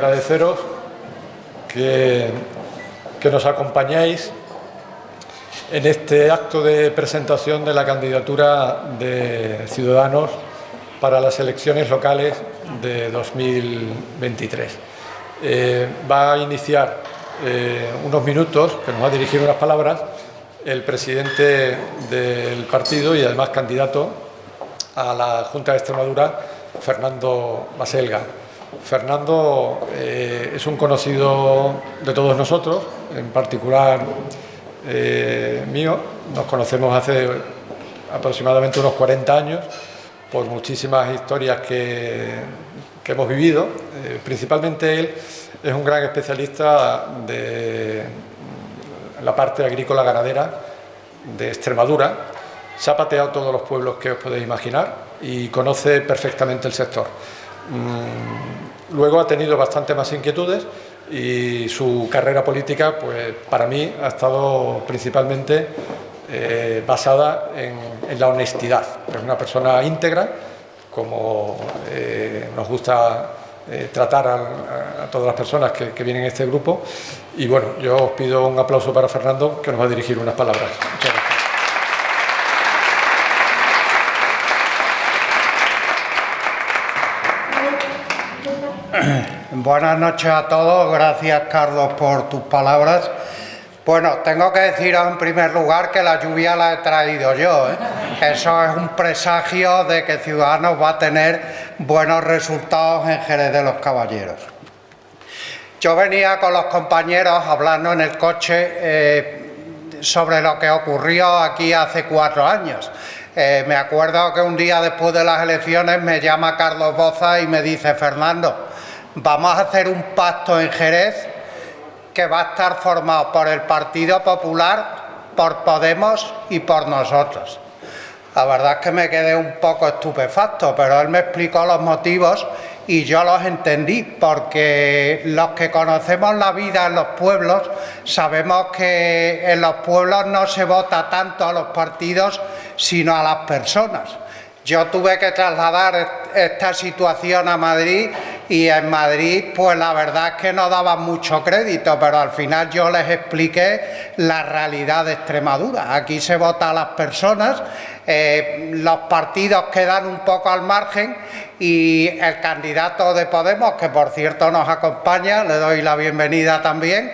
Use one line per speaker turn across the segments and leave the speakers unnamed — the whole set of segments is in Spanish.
agradeceros que nos acompañéis en este acto de presentación de la candidatura de Ciudadanos para las elecciones locales de 2023. Va a iniciar unos minutos, que nos va a dirigir unas palabras, el presidente del partido y además candidato a la Junta de Extremadura, Fernando Baselga. Fernando es un conocido de todos nosotros, en particular mío. Nos conocemos hace aproximadamente unos 40 años por muchísimas historias que hemos vivido. Principalmente él es un gran especialista de la parte agrícola ganadera de Extremadura. Se ha pateado todos los pueblos que os podéis imaginar y conoce perfectamente el sector. Luego ha tenido bastante más inquietudes y su carrera política, pues para mí, ha estado principalmente basada en la honestidad. Es una persona íntegra, como nos gusta tratar a todas las personas que vienen a este grupo. Y bueno, yo os pido un aplauso para Fernando, que nos va a dirigir unas palabras. Muchas gracias.
Buenas noches a todos, gracias Carlos por tus palabras. Bueno, tengo que deciros en primer lugar que la lluvia la he traído yo, ¿eh? Eso es un presagio de que Ciudadanos va a tener buenos resultados en Jerez de los Caballeros. Yo venía con los compañeros hablando en el coche sobre lo que ocurrió aquí hace 4 años. Me acuerdo que un día después de las elecciones me llama Carlos Boza y me dice: Fernando, vamos a hacer un pacto en Jerez que va a estar formado por el Partido Popular, por Podemos y por nosotros. La verdad es que me quedé un poco estupefacto, pero él me explicó los motivos y yo los entendí, porque los que conocemos la vida en los pueblos sabemos que en los pueblos no se vota tanto a los partidos sino a las personas. Yo tuve que trasladar esta situación a Madrid y en Madrid pues la verdad es que no daban mucho crédito, pero al final yo les expliqué la realidad de Extremadura. Aquí se vota a las personas, los partidos quedan un poco al margen y el candidato de Podemos, que por cierto nos acompaña, le doy la bienvenida también,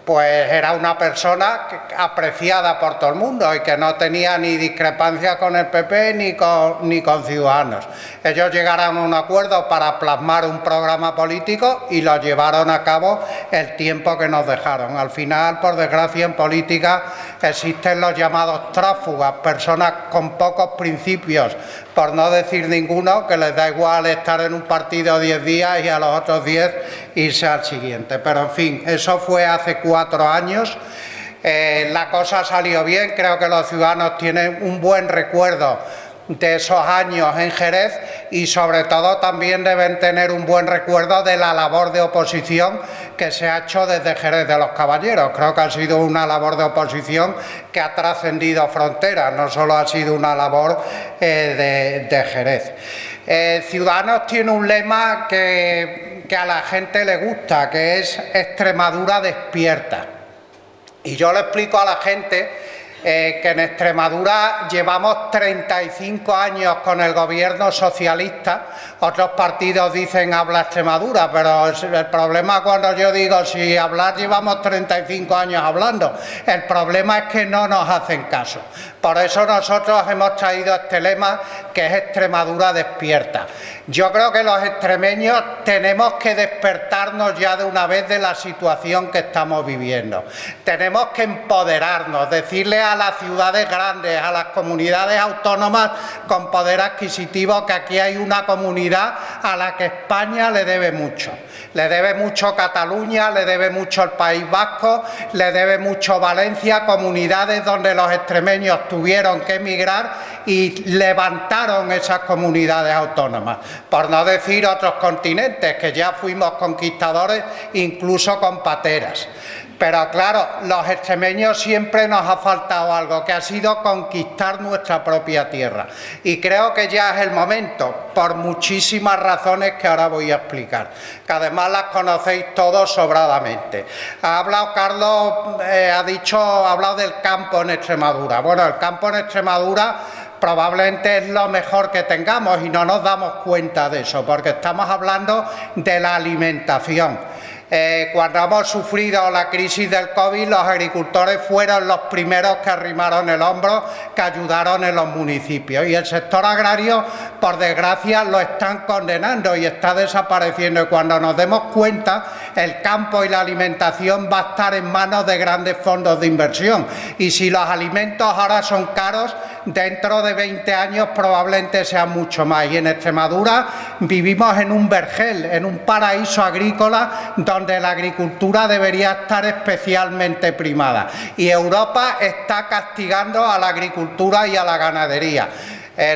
pues era una persona apreciada por todo el mundo y que no tenía ni discrepancia con el PP ni con Ciudadanos. Ellos llegaron a un acuerdo para plasmar un programa político y lo llevaron a cabo el tiempo que nos dejaron. Al final, por desgracia, en política existen los llamados tráfugas, personas con pocos principios, por no decir ninguno, que les da igual estar en un partido 10 días y a los otros 10 irse al siguiente. Pero en fin, eso fue hace 4 años. La cosa salió bien, creo que los ciudadanos tienen un buen recuerdo de esos años en Jerez y sobre todo también deben tener un buen recuerdo de la labor de oposición que se ha hecho desde Jerez de los Caballeros. Creo que ha sido una labor de oposición que ha trascendido fronteras, no solo ha sido una labor de Jerez. Ciudadanos tiene un lema que a la gente le gusta, que es Extremadura despierta. Y yo le explico a la gente que en Extremadura llevamos 35 años con el gobierno socialista. Otros partidos dicen habla Extremadura, pero el problema cuando yo digo si hablar llevamos 35 años hablando, el problema es que no nos hacen caso. Por eso nosotros hemos traído este lema, que es Extremadura despierta. Yo creo que los extremeños tenemos que despertarnos ya de una vez de la situación que estamos viviendo. Tenemos que empoderarnos, decirle a las ciudades grandes, a las comunidades autónomas con poder adquisitivo, que aquí hay una comunidad a la que España le debe mucho. Le debe mucho Cataluña, le debe mucho el País Vasco, le debe mucho Valencia, comunidades donde los extremeños tuvieron que emigrar y levantaron esas comunidades autónomas. Por no decir otros continentes, que ya fuimos conquistadores incluso con pateras. Pero claro, los extremeños siempre nos ha faltado algo, que ha sido conquistar nuestra propia tierra. Y creo que ya es el momento, por muchísimas razones que ahora voy a explicar, que además las conocéis todos sobradamente. Ha hablado Carlos, ha hablado del campo en Extremadura. Bueno, el campo en Extremadura probablemente es lo mejor que tengamos y no nos damos cuenta de eso, porque estamos hablando de la alimentación. Cuando hemos sufrido la crisis del COVID, los agricultores fueron los primeros que arrimaron el hombro, que ayudaron en los municipios. Y el sector agrario, por desgracia, lo están condenando y está desapareciendo. Y cuando nos demos cuenta, el campo y la alimentación va a estar en manos de grandes fondos de inversión. Y si los alimentos ahora son caros, dentro de 20 años probablemente sean mucho más. Y en Extremadura vivimos en un vergel, en un paraíso agrícola donde la agricultura debería estar especialmente primada. Y Europa está castigando a la agricultura y a la ganadería.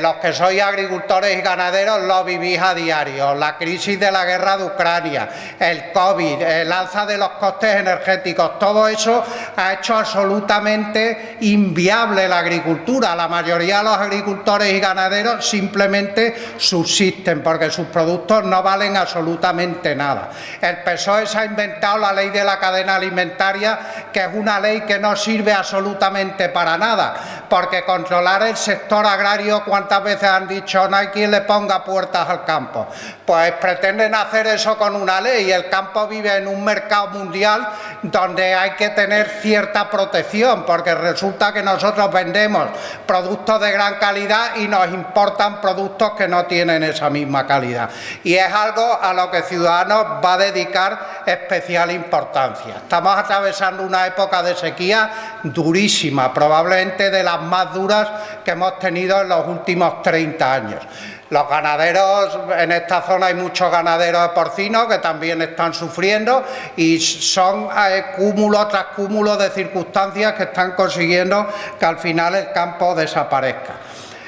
Los que sois agricultores y ganaderos lo vivís a diario. La crisis de la guerra de Ucrania, el COVID, el alza de los costes energéticos, todo eso ha hecho absolutamente inviable la agricultura. La mayoría de los agricultores y ganaderos simplemente subsisten porque sus productos no valen absolutamente nada. El PSOE se ha inventado la ley de la cadena alimentaria, que es una ley que no sirve absolutamente para nada, porque controlar el sector agrario, ¿cuántas veces han dicho no hay quien le ponga puertas al campo? Pues pretenden hacer eso con una ley y el campo vive en un mercado mundial donde hay que tener cierta protección, porque resulta que nosotros vendemos productos de gran calidad y nos importan productos que no tienen esa misma calidad. Y es algo a lo que Ciudadanos va a dedicar especial importancia. Estamos atravesando una época de sequía durísima, probablemente de las más duras que hemos tenido en los últimos 30 años. Los ganaderos, en esta zona hay muchos ganaderos de porcinos que también están sufriendo y son cúmulo tras cúmulo de circunstancias que están consiguiendo que al final el campo desaparezca.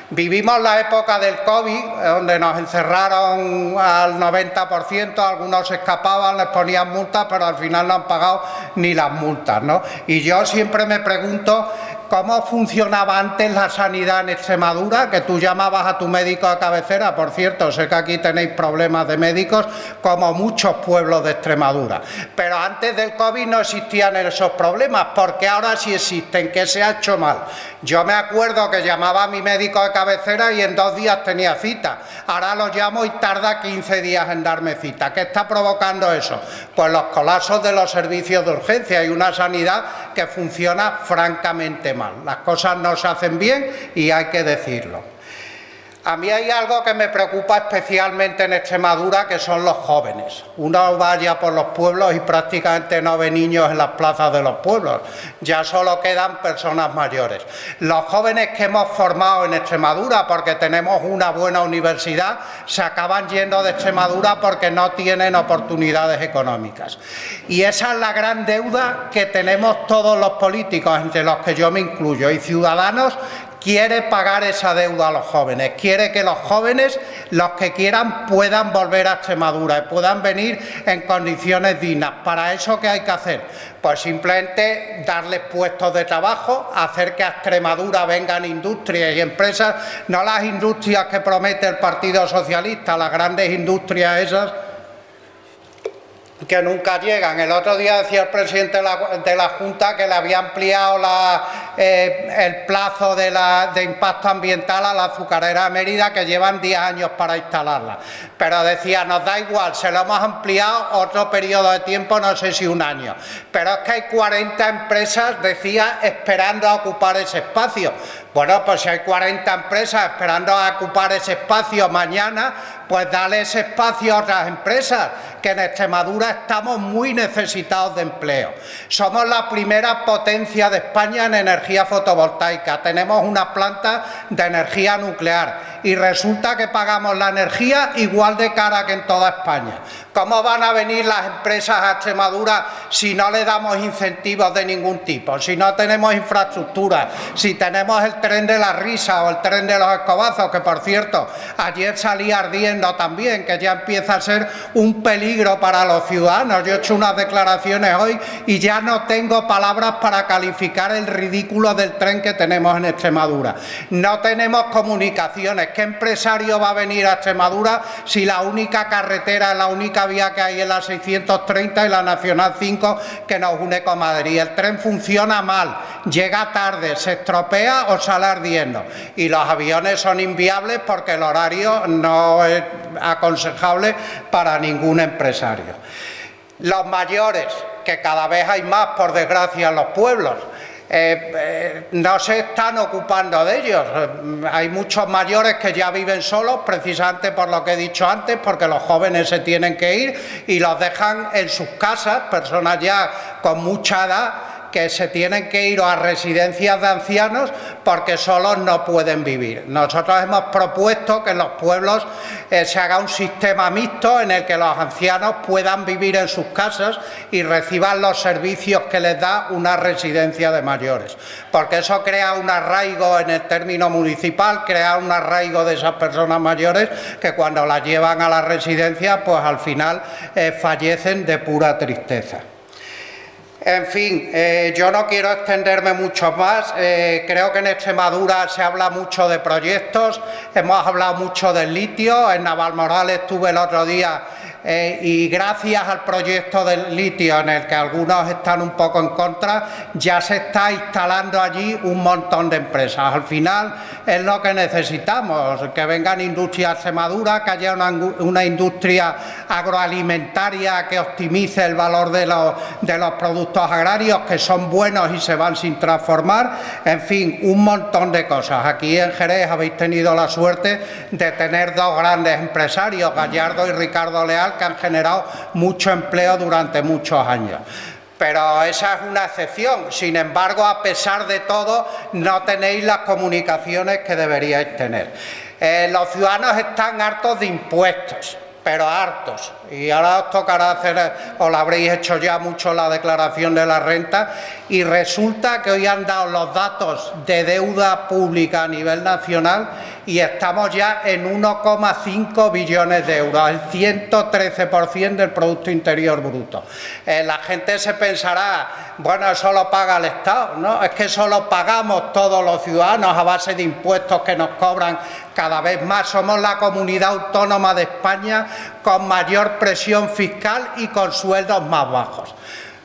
Vivimos la época del COVID, donde nos encerraron al 90%, algunos se escapaban, les ponían multas, pero al final no han pagado ni las multas, ¿no? Y yo siempre me pregunto cómo funcionaba antes la sanidad en Extremadura, que tú llamabas a tu médico de cabecera. Por cierto, sé que aquí tenéis problemas de médicos, como muchos pueblos de Extremadura. Pero antes del COVID no existían esos problemas, porque ahora sí existen. ¿Qué se ha hecho mal? Yo me acuerdo que llamaba a mi médico de cabecera y en 2 días tenía cita. Ahora lo llamo y tarda 15 días en darme cita. ¿Qué está provocando eso? Pues los colapsos de los servicios de urgencia y una sanidad que funciona francamente mal. Las cosas no se hacen bien y hay que decirlo. A mí hay algo que me preocupa especialmente en Extremadura, que son los jóvenes. Uno vaya por los pueblos y prácticamente no ve niños en las plazas de los pueblos, ya solo quedan personas mayores. Los jóvenes que hemos formado en Extremadura, porque tenemos una buena universidad, se acaban yendo de Extremadura porque no tienen oportunidades económicas. Y esa es la gran deuda que tenemos todos los políticos, entre los que yo me incluyo, y Ciudadanos quiere pagar esa deuda a los jóvenes, quiere que los jóvenes, los que quieran, puedan volver a Extremadura y puedan venir en condiciones dignas. ¿Para eso qué hay que hacer? Pues simplemente darles puestos de trabajo, hacer que a Extremadura vengan industrias y empresas, no las industrias que promete el Partido Socialista, las grandes industrias esas que nunca llegan. El otro día decía el presidente de la Junta que le había ampliado el plazo de impacto ambiental a la azucarera de Mérida, que llevan 10 años para instalarla. Pero decía, nos da igual, se lo hemos ampliado otro periodo de tiempo, no sé si 1 año. Pero es que hay 40 empresas, decía, esperando a ocupar ese espacio. Bueno, pues si hay 40 empresas esperando a ocupar ese espacio mañana, pues dale ese espacio a otras empresas, que en Extremadura estamos muy necesitados de empleo. Somos la primera potencia de España en energía fotovoltaica, tenemos una planta de energía nuclear y resulta que pagamos la energía igual de cara que en toda España. ¿Cómo van a venir las empresas a Extremadura si no le damos incentivos de ningún tipo, si no tenemos infraestructura, si tenemos el tren de la risa o el tren de los escobazos, que por cierto ayer salí ardiendo también, que ya empieza a ser un peligro para los ciudadanos? Yo he hecho unas declaraciones hoy y ya no tengo palabras para calificar el ridículo del tren que tenemos en Extremadura. No tenemos comunicaciones. ¿Qué empresario va a venir a Extremadura si la única carretera, la única vía que hay es la 630 y la Nacional 5 que nos une con Madrid? El tren funciona mal, llega tarde, se estropea o sale ardiendo, y los aviones son inviables porque el horario no es aconsejable para ningún empresario. Los mayores, que cada vez hay más, por desgracia, en los pueblos, no se están ocupando de ellos. Hay muchos mayores que ya viven solos, precisamente por lo que he dicho antes, porque los jóvenes se tienen que ir y los dejan en sus casas, personas ya con mucha edad que se tienen que ir a residencias de ancianos porque solos no pueden vivir. Nosotros hemos propuesto que en los pueblos se haga un sistema mixto en el que los ancianos puedan vivir en sus casas y reciban los servicios que les da una residencia de mayores, porque eso crea un arraigo en el término municipal, crea un arraigo de esas personas mayores que cuando las llevan a la residencia, pues al final fallecen de pura tristeza. En fin, yo no quiero extenderme mucho más. Creo que en Extremadura se habla mucho de proyectos, hemos hablado mucho del litio. En Navalmoral estuve el otro día y gracias al proyecto del litio, en el que algunos están un poco en contra, ya se está instalando allí un montón de empresas. Al final es lo que necesitamos, que vengan industrias a Extremadura, que haya una industria agroalimentaria que optimice el valor de los productos agrarios, que son buenos y se van sin transformar. En fin, un montón de cosas. Aquí en Jerez habéis tenido la suerte de tener dos grandes empresarios, Gallardo y Ricardo Leal, que han generado mucho empleo durante muchos años. Pero esa es una excepción. Sin embargo, a pesar de todo, no tenéis las comunicaciones que deberíais tener. Los ciudadanos están hartos de impuestos, pero hartos. Y ahora os tocará hacer, o lo habréis hecho ya mucho, la declaración de la renta, y resulta que hoy han dado los datos de deuda pública a nivel nacional y estamos ya en 1,5 billones de euros, el 113% del Producto Interior Bruto. La gente se pensará, bueno, eso lo paga el Estado. No, es que eso lo pagamos todos los ciudadanos a base de impuestos que nos cobran cada vez más. Somos la comunidad autónoma de España con mayor presión fiscal y con sueldos más bajos.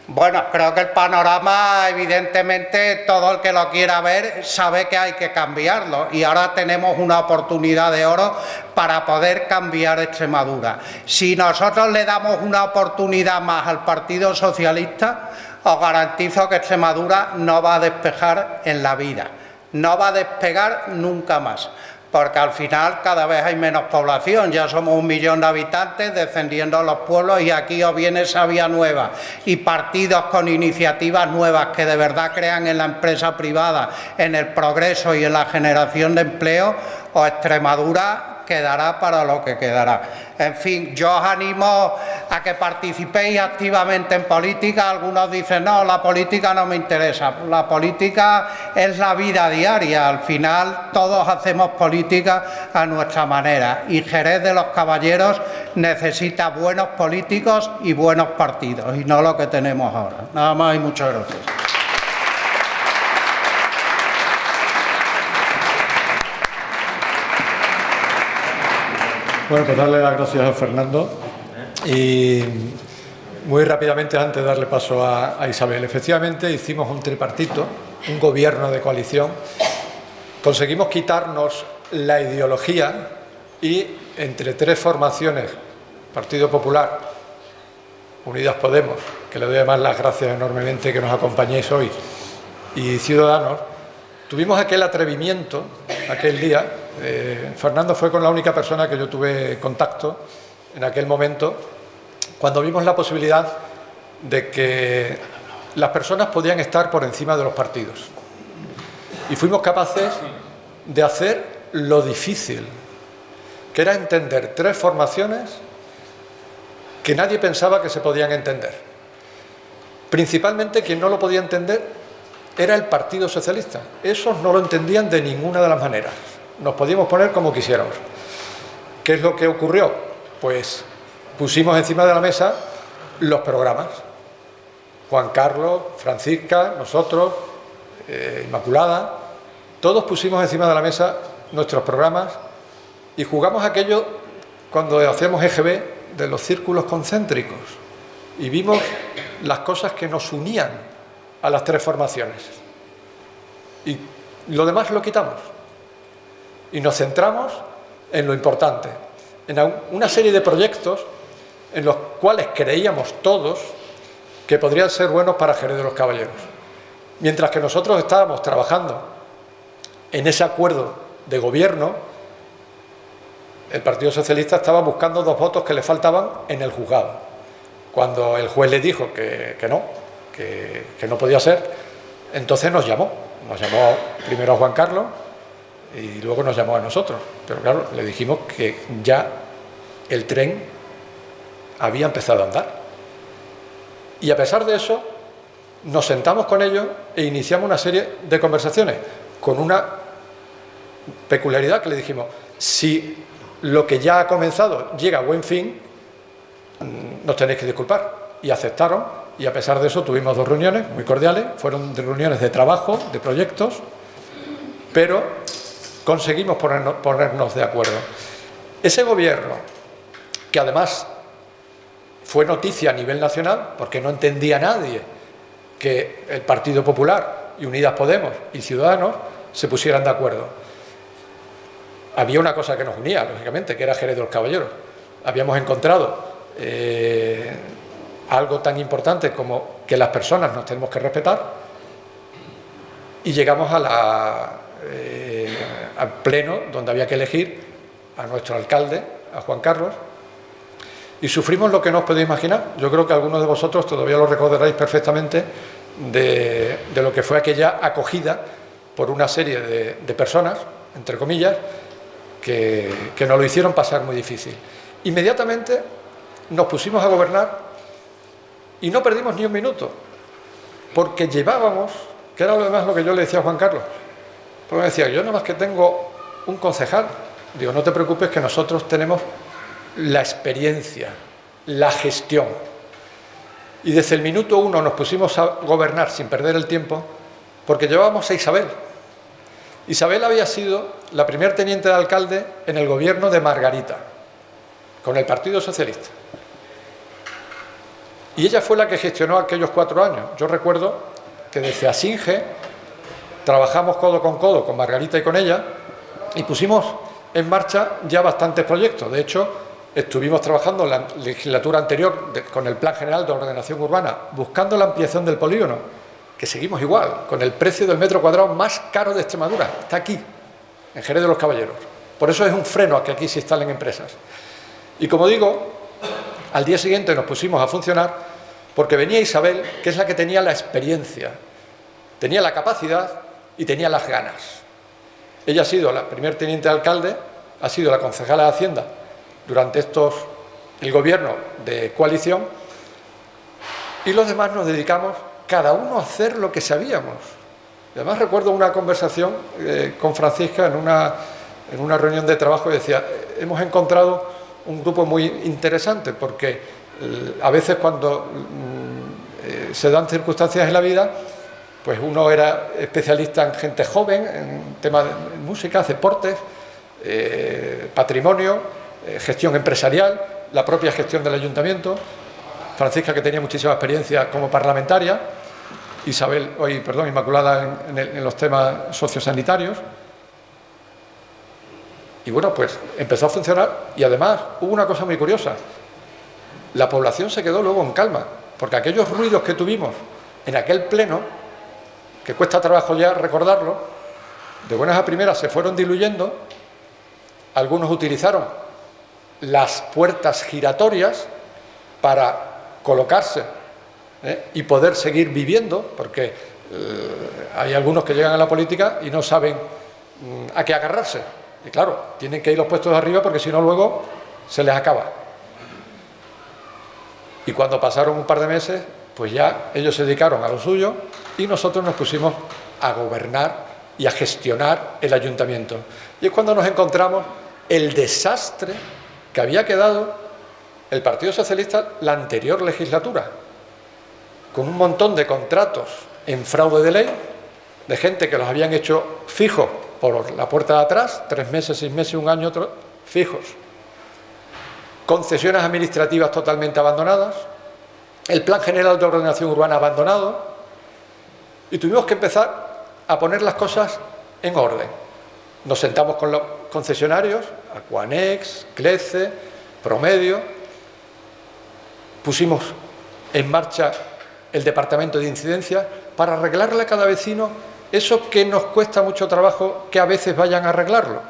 Bueno, creo que el panorama, evidentemente, todo el que lo quiera ver sabe que hay que cambiarlo, y ahora tenemos una oportunidad de oro para poder cambiar Extremadura. Si nosotros le damos una oportunidad más al Partido Socialista, os garantizo que Extremadura no va a despejar en la vida, no va a despegar nunca más, porque al final cada vez hay menos población, ya somos 1 millón de habitantes descendiendo los pueblos, y aquí os viene esa vía nueva y partidos con iniciativas nuevas que de verdad crean en la empresa privada, en el progreso y en la generación de empleo, o Extremadura quedará para lo que quedará. En fin, yo os animo a que participéis activamente en política. Algunos dicen, no, la política no me interesa. La política es la vida diaria. Al final todos hacemos política a nuestra manera, y Jerez de los Caballeros necesita buenos políticos y buenos partidos, y no lo que tenemos ahora. Nada más y muchas gracias.
Bueno, pues darle las gracias a Fernando, y muy rápidamente, antes de darle paso a Isabel. Efectivamente hicimos un tripartito, un gobierno de coalición, conseguimos quitarnos la ideología y entre tres formaciones, Partido Popular, Unidas Podemos, que le doy además las gracias enormemente que nos acompañéis hoy, y Ciudadanos, tuvimos aquel atrevimiento, aquel día. Fernando fue con la única persona que yo tuve contacto en aquel momento, cuando vimos la posibilidad de que las personas podían estar por encima de los partidos. Y fuimos capaces de hacer lo difícil, que era entender tres formaciones que nadie pensaba que se podían entender. Principalmente quien no lo podía entender era el Partido Socialista. Esos no lo entendían de ninguna de las maneras. Nos podíamos poner como quisiéramos. ¿Qué es lo que ocurrió? Pues pusimos encima de la mesa los programas. Juan Carlos, Francisca, nosotros, Inmaculada, todos pusimos encima de la mesa nuestros programas y jugamos aquello cuando hacíamos EGB de los círculos concéntricos y vimos las cosas que nos unían a las tres formaciones. Y lo demás lo quitamos y nos centramos en lo importante, en una serie de proyectos en los cuales creíamos todos que podrían ser buenos para Jerez de los Caballeros. Mientras que nosotros estábamos trabajando en ese acuerdo de gobierno, el Partido Socialista estaba buscando 2 votos que le faltaban en el juzgado. Cuando el juez le dijo que no podía ser, entonces nos llamó. Nos llamó primero a Juan Carlos y luego nos llamó a nosotros. Pero claro, le dijimos que ya el tren había empezado a andar. Y a pesar de eso, nos sentamos con ellos e iniciamos una serie de conversaciones con una peculiaridad que le dijimos: si lo que ya ha comenzado llega a buen fin, nos tenéis que disculpar. Y aceptaron, y a pesar de eso tuvimos 2 reuniones muy cordiales, fueron reuniones de trabajo, de proyectos, pero conseguimos ponernos de acuerdo. Ese gobierno, que además fue noticia a nivel nacional, porque no entendía nadie que el Partido Popular y Unidas Podemos y Ciudadanos se pusieran de acuerdo. Había una cosa que nos unía, lógicamente, que era Jerez de los Caballeros. Habíamos encontrado algo tan importante como que las personas nos tenemos que respetar, y llegamos al pleno donde había que elegir a nuestro alcalde, a Juan Carlos, y sufrimos lo que no os podéis imaginar. Yo creo que algunos de vosotros todavía lo recordaréis perfectamente de lo que fue aquella acogida por una serie de personas, entre comillas, que nos lo hicieron pasar muy difícil. Inmediatamente nos pusimos a gobernar y no perdimos ni un minuto, porque llevábamos, que era lo demás lo que yo le decía a Juan Carlos, porque me decía: yo nada más que tengo un concejal. Digo: no te preocupes, que nosotros tenemos la experiencia, la gestión. Y desde el minuto 1 nos pusimos a gobernar sin perder el tiempo, porque llevábamos a Isabel. Isabel había sido la primer teniente de alcalde en el gobierno de Margarita, con el Partido Socialista. Y ella fue la que gestionó aquellos 4 años. Yo recuerdo que desde Asinge trabajamos codo con Margarita y con ella, y pusimos en marcha ya bastantes proyectos. De hecho, estuvimos trabajando en la legislatura anterior con el Plan General de Ordenación Urbana, buscando la ampliación del polígono, que seguimos igual, con el precio del metro cuadrado más caro de Extremadura. Está aquí, en Jerez de los Caballeros. Por eso es un freno a que aquí se instalen empresas. Y como digo, al día siguiente nos pusimos a funcionar porque venía Isabel, que es la que tenía la experiencia, tenía la capacidad y tenía las ganas. Ella ha sido la primer teniente de alcalde, ha sido la concejala de Hacienda durante el gobierno de coalición, y los demás nos dedicamos cada uno a hacer lo que sabíamos. Y además recuerdo una conversación con Francisca en una reunión de trabajo, y decía: hemos encontrado un grupo muy interesante, porque a veces cuando se dan circunstancias en la vida, pues uno era especialista en gente joven, en temas de música, deportes, patrimonio, gestión empresarial, la propia gestión del ayuntamiento. Francisca, que tenía muchísima experiencia como parlamentaria, Inmaculada en los temas sociosanitarios. Y bueno, pues empezó a funcionar, y además hubo una cosa muy curiosa: la población se quedó luego en calma, porque aquellos ruidos que tuvimos en aquel pleno, que cuesta trabajo ya recordarlo, de buenas a primeras se fueron diluyendo. Algunos utilizaron las puertas giratorias para colocarse y poder seguir viviendo, porque hay algunos que llegan a la política y no saben a qué agarrarse. Y claro, tienen que ir los puestos de arriba, porque si no luego se les acaba. Y cuando pasaron un par de meses, pues ya ellos se dedicaron a lo suyo y nosotros nos pusimos a gobernar y a gestionar el ayuntamiento. Y es cuando nos encontramos el desastre que había quedado el Partido Socialista la anterior legislatura, con un montón de contratos en fraude de ley, de gente que los habían hecho fijos por la puerta de atrás, 3 meses, 6 meses, 1 año, otro, fijos. Concesiones administrativas totalmente abandonadas, el Plan General de Ordenación Urbana abandonado, y tuvimos que empezar a poner las cosas en orden. Nos sentamos con los concesionarios, Aquanex, Clece, Promedio, pusimos en marcha el departamento de incidencia para arreglarle a cada vecino eso que nos cuesta mucho trabajo que a veces vayan a arreglarlo.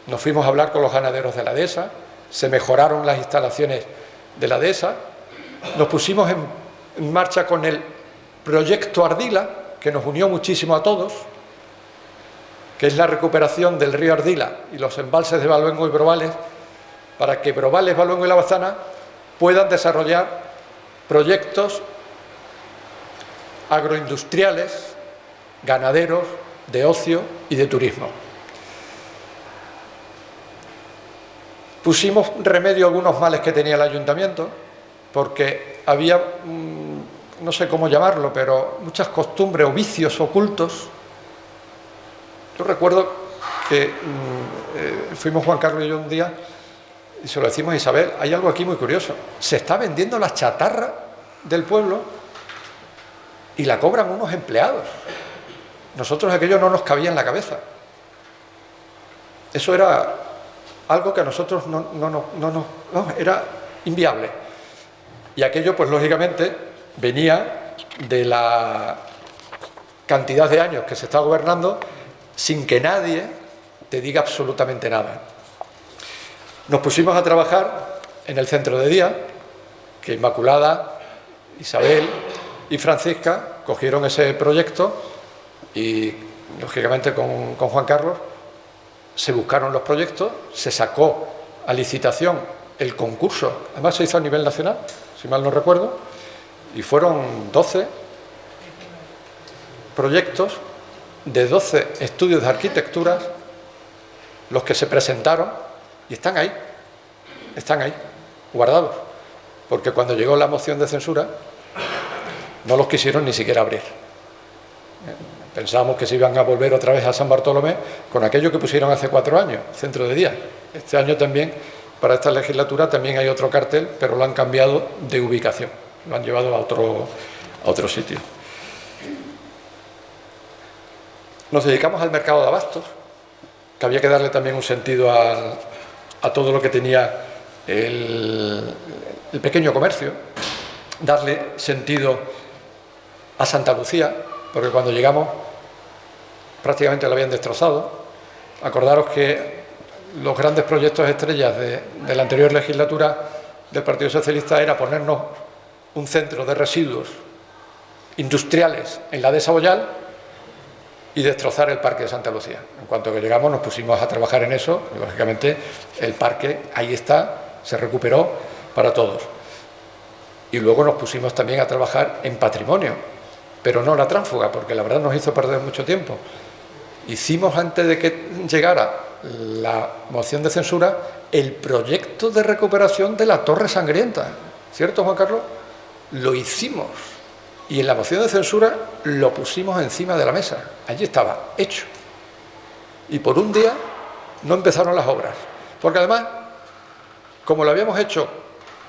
Nos fuimos a hablar con los ganaderos de la dehesa, se mejoraron las instalaciones de la dehesa, nos pusimos en marcha con el proyecto Ardila, que nos unió muchísimo a todos, que es la recuperación del río Ardila y los embalses de Valbengo y Brovales, para que Brovales, Valbengo y La Baztana puedan desarrollar proyectos agroindustriales, ganaderos, de ocio y de turismo. Pusimos remedio a algunos males que tenía el ayuntamiento, porque había, no sé cómo llamarlo, pero muchas costumbres o vicios ocultos. Yo recuerdo que fuimos Juan Carlos y yo un día y se lo decimos a Isabel, hay algo aquí muy curioso, se está vendiendo la chatarra del pueblo y la cobran unos empleados. Nosotros aquello no nos cabía en la cabeza. Eso era algo que a nosotros no, era inviable. Y aquello, pues lógicamente, venía de la cantidad de años que se está gobernando sin que nadie te diga absolutamente nada. Nos pusimos a trabajar en el centro de día, que Inmaculada, Isabel y Francisca cogieron ese proyecto y, lógicamente, con Juan Carlos se buscaron los proyectos, se sacó a licitación el concurso, además se hizo a nivel nacional, si mal no recuerdo, y fueron 12 proyectos de 12 estudios de arquitectura los que se presentaron y están ahí, guardados, porque cuando llegó la moción de censura no los quisieron ni siquiera abrir. Pensábamos que se iban a volver otra vez a San Bartolomé con aquello que pusieron hace 4 años, centro de día. Este año también, para esta legislatura, también hay otro cartel, pero lo han cambiado de ubicación, lo han llevado a otro sitio. Nos dedicamos al mercado de abastos, que había que darle también un sentido a todo lo que tenía el pequeño comercio, darle sentido a Santa Lucía, porque cuando llegamos prácticamente lo habían destrozado. Acordaros que los grandes proyectos estrellas de la anterior legislatura del Partido Socialista era ponernos un centro de residuos industriales en la dehesa Boyal y destrozar el parque de Santa Lucía. En cuanto que llegamos nos pusimos a trabajar en eso y, lógicamente, el parque ahí está, se recuperó para todos. Y luego nos pusimos también a trabajar en patrimonio, pero no la tránsfuga, porque la verdad nos hizo perder mucho tiempo. Hicimos, antes de que llegara la moción de censura, el proyecto de recuperación de la Torre Sangrienta. ¿Cierto, Juan Carlos? Lo hicimos. Y en la moción de censura lo pusimos encima de la mesa. Allí estaba, hecho. Y por un día no empezaron las obras. Porque además, como lo habíamos hecho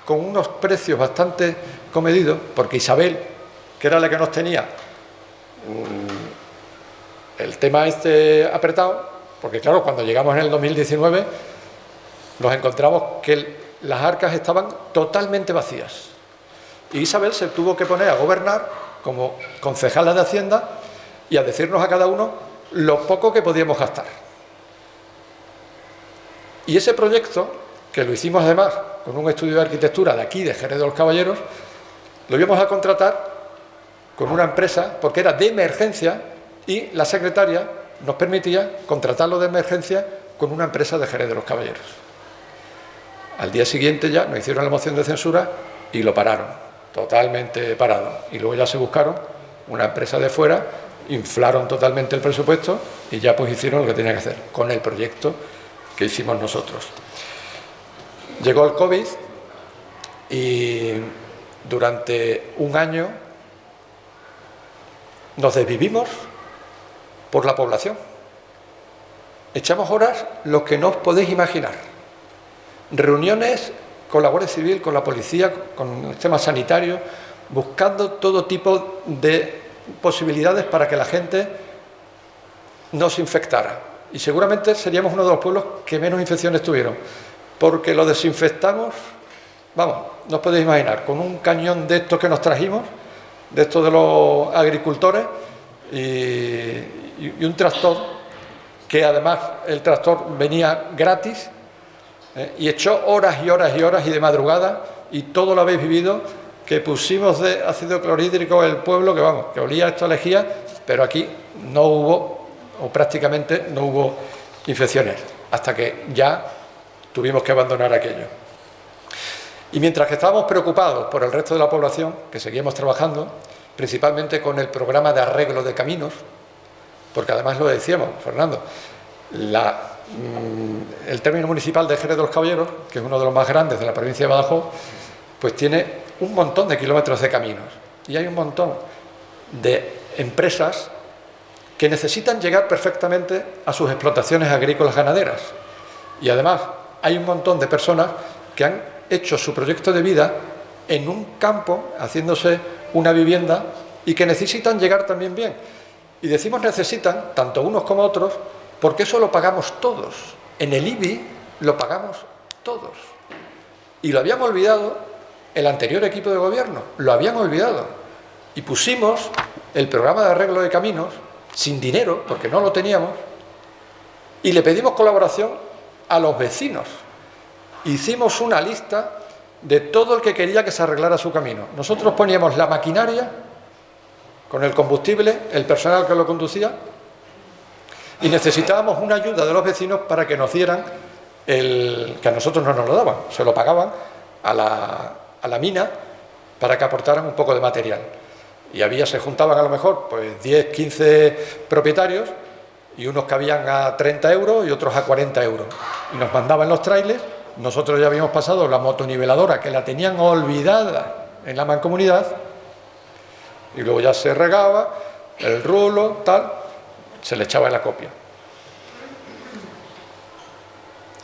con unos precios bastante comedidos, porque Isabel, que era la que nos tenía el tema apretado, porque claro, cuando llegamos en el 2019 nos encontramos que las arcas estaban totalmente vacías. Y Isabel se tuvo que poner a gobernar como concejala de Hacienda y a decirnos a cada uno lo poco que podíamos gastar. Y ese proyecto, que lo hicimos además con un estudio de arquitectura de aquí, de Jerez de los Caballeros, lo íbamos a contratar con una empresa porque era de emergencia y la secretaria nos permitía contratarlo de emergencia con una empresa de Jerez de los Caballeros. Al día siguiente ya nos hicieron la moción de censura y lo pararon, totalmente parado. Y luego ya se buscaron una empresa de fuera, inflaron totalmente el presupuesto y ya pues hicieron lo que tenían que hacer con el proyecto que hicimos nosotros. Llegó el COVID y durante un año nos desvivimos por la población. Echamos horas lo que no os podéis imaginar. Reuniones con la Guardia Civil, con la policía, con el tema sanitario, buscando todo tipo de posibilidades para que la gente no se infectara. Y seguramente seríamos uno de los pueblos que menos infecciones tuvieron, porque lo desinfectamos, vamos, no os podéis imaginar, con un cañón de estos que nos trajimos, de estos de los agricultores, y un tractor, que además el tractor venía gratis, y echó horas y horas y horas y de madrugada, y todo lo habéis vivido, que pusimos de ácido clorhídrico el pueblo, que vamos, que olía esto a lejía, pero aquí no hubo, o prácticamente no hubo infecciones, hasta que ya tuvimos que abandonar aquello. Y mientras que estábamos preocupados por el resto de la población, que seguíamos trabajando, principalmente con el programa de arreglo de caminos, porque además lo decíamos, Fernando, el término municipal de Jerez de los Caballeros, que es uno de los más grandes de la provincia de Badajoz, pues tiene un montón de kilómetros de caminos y hay un montón de empresas que necesitan llegar perfectamente a sus explotaciones agrícolas ganaderas. Y además hay un montón de personas que han hecho su proyecto de vida en un campo, haciéndose una vivienda, y que necesitan llegar también bien. Y decimos necesitan, tanto unos como otros, porque eso lo pagamos todos. En el IBI lo pagamos todos. Y lo habían olvidado el anterior equipo de gobierno, lo habían olvidado. Y pusimos el programa de arreglo de caminos sin dinero, porque no lo teníamos, y le pedimos colaboración a los vecinos. Hicimos una lista de todo el que quería que se arreglara su camino. Nosotros poníamos la maquinaria con el combustible, el personal que lo conducía, y necesitábamos una ayuda de los vecinos para que nos dieran que a nosotros no nos lo daban, se lo pagaban a la mina para que aportaran un poco de material. Y se juntaban a lo mejor pues 10, 15 propietarios, y unos cabían a 30 euros y otros a 40 euros. Y nos mandaban los trailers. Nosotros ya habíamos pasado la motoniveladora, que la tenían olvidada en la mancomunidad, y luego ya se regaba, el rulo, tal, se le echaba el acopio.